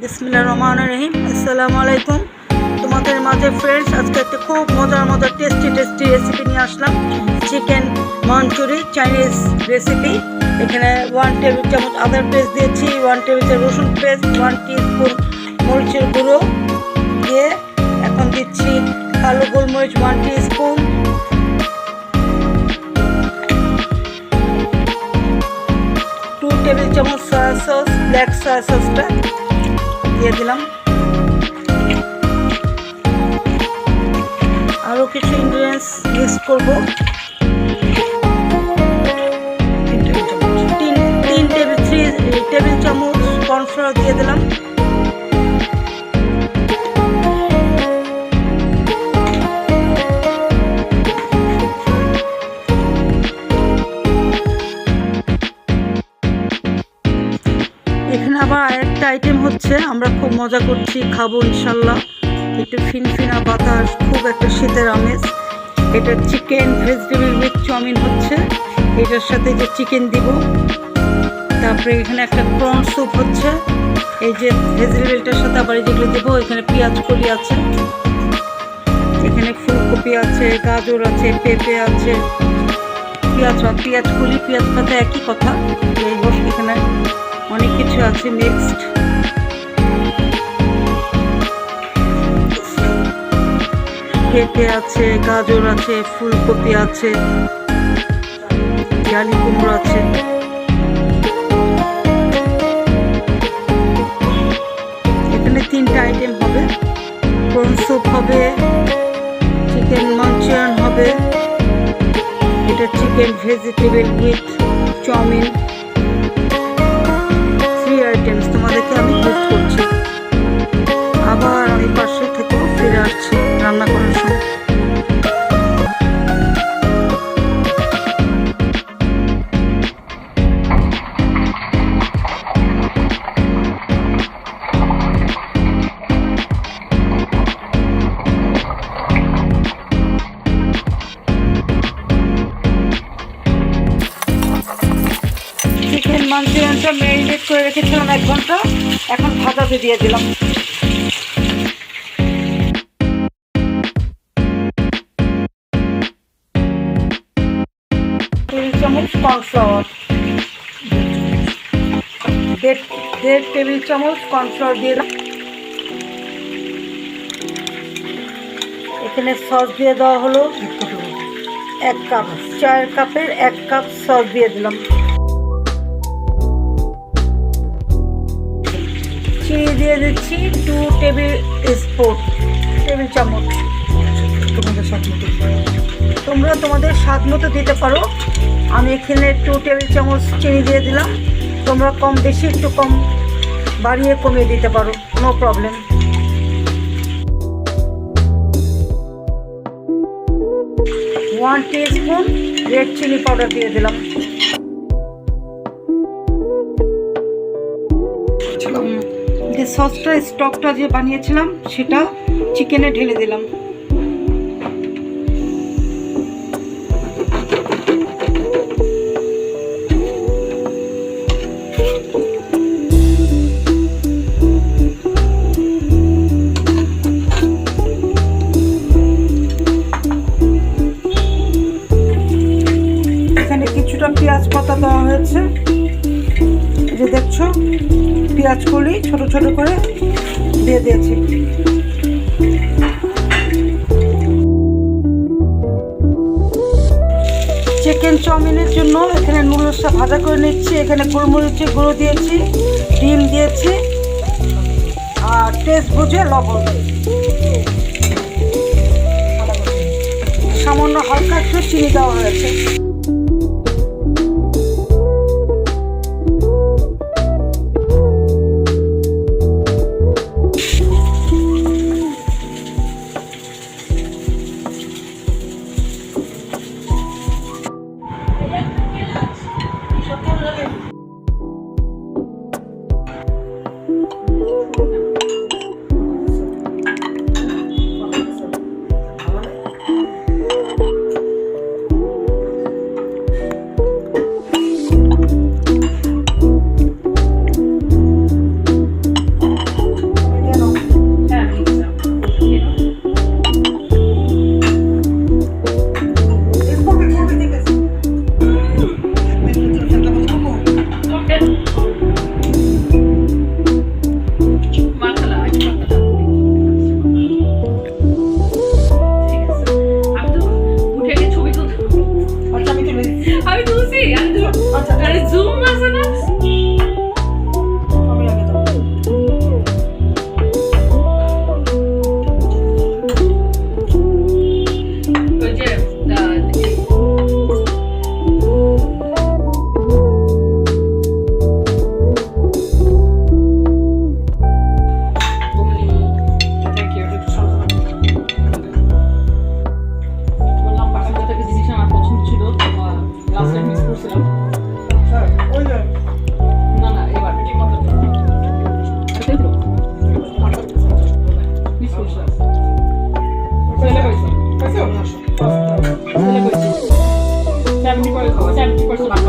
বিসমিল্লাহির রহমানির রহিম। আসসালামু আলাইকুম। তোমাদের মাঝে ফ্রেন্ডস আজকে একটা খুব মজার টেস্টি রেসিপি নিয়ে আসলাম। Chicken manchurian Chinese recipe. এখানে 1 টেবিল চামচ আদার পেস্ট দিয়েছি, 1 টেবিল চামচ রসুন পেস্ট, 1 টিস্পুন মরিচের গুঁড়ো দিয়ে এখন দিচ্ছি কালো গোলমরিচ 1 টিস্পুন, 2 টেবিল চামচ সয়া সস, ব্ল্যাক সয়া সসটা দিয়ে দিলাম। আরও কিছু ইনগ্রিডিয়েন্টস মিক্স করব। 3 টেবিল চামচ কর্নফ্লাওয়ার দিয়ে দিলাম। এখানে আবার আরেকটা আইটেম হচ্ছে, আমরা খুব মজা করছি, খাবো ইনশাল্লাহ। একটু ফিনফিনা বাতাস, খুব একটা শীতের আমেজ। এটা চিকেন ভেজিটেবল উইথ চাউমিন হচ্ছে, এটার সাথে যে চিকেন দিব। তারপরে এখানে একটা প্রন স্যুপ হচ্ছে, এই যে ভেজিটেবলটার সাথে আবার যেগুলো দেবো। এখানে পেঁয়াজ কলি আছে, এখানে ফুলকপি আছে, গাজর আছে, পেঁপে আছে, পেঁয়াজ কলি পেঁয়াজ পাতা একই কথা। এই হোক, এখানে অনেক কিছু আছে মিক্সড। পেঁপে আছে, গাজর আছে, ফুলকপি আছে, জালি কুমড়ো আছে। এখানে 3টা আইটেম হবে, প্রন স্যুপ হবে, চিকেন মাঞ্চুরিয়ান হবে, এটা chicken vegetable with chow mein. 3 items তোমাদেরকে আমি গিফট করছি। আবার আমি পাশে থেকে ফিরে আসছি রান্না করার সময়। চিকেন মাঞ্চুরিয়ানটা ম্যারিনেট করে রেখেছিলাম 1 ঘন্টা, এখন ভাজাতে দিয়ে দিলাম। চামচ কর্নফ্লাওয়ার, 1.5 টেবিল চামচ কর্নফ্লাওয়ার দিয়ে দিলাম। এখানে সস দিয়ে দেওয়া হলো 1 কাপ, 4 কাপের 1 কাপ সস দিয়ে দিলাম। চিনি দিয়ে দিচ্ছি 2 টেবিল চামচ। তোমরা তোমাদের স্বাদ মতো দিতে পারো। আমি এখানে 2 টেবিল চামচ চিনি দিয়ে দিলাম। তোমরা কম বেশি একটু কম বাড়িয়ে কমিয়ে দিতে পারো, no problem. One teaspoon red chilli powder দিয়ে দিলাম। যে সসটা স্টকটা যে বানিয়েছিলাম সেটা চিকেনে ঢেলে দিলাম। এখানে কিছুটা পেঁয়াজ পাতা দেওয়া হয়েছে, এই যে দেখছো পেঁয়াজ কলি ছোট ছোট করে দিয়ে দিয়েছি। চিকেন চাউমিনের জন্য এখানে নুডলসটা ভাজা করে নিচ্ছি। এখানে গোলমরিচের গুঁড়ো দিয়েছি, ডিম দিয়েছি, আর টেস্ট বুঝে লবণ, সামান্য হালকা একটু চিনি দেওয়া হয়েছে। আমি তুলছি আচ্ছা আরে জুম আছে না আমি আগে দাও। ওই যে থ্যাংক ইউ বললাম বাসার থেকে জিনিস আমার পছন্দ ছিল লাস্ট টাইম মিস করছিলাম ওই যে না না এবার ঠিক মতো মিস করছিলাম ছেলে কইছে কাছে আসো ছেলে কইছে 70%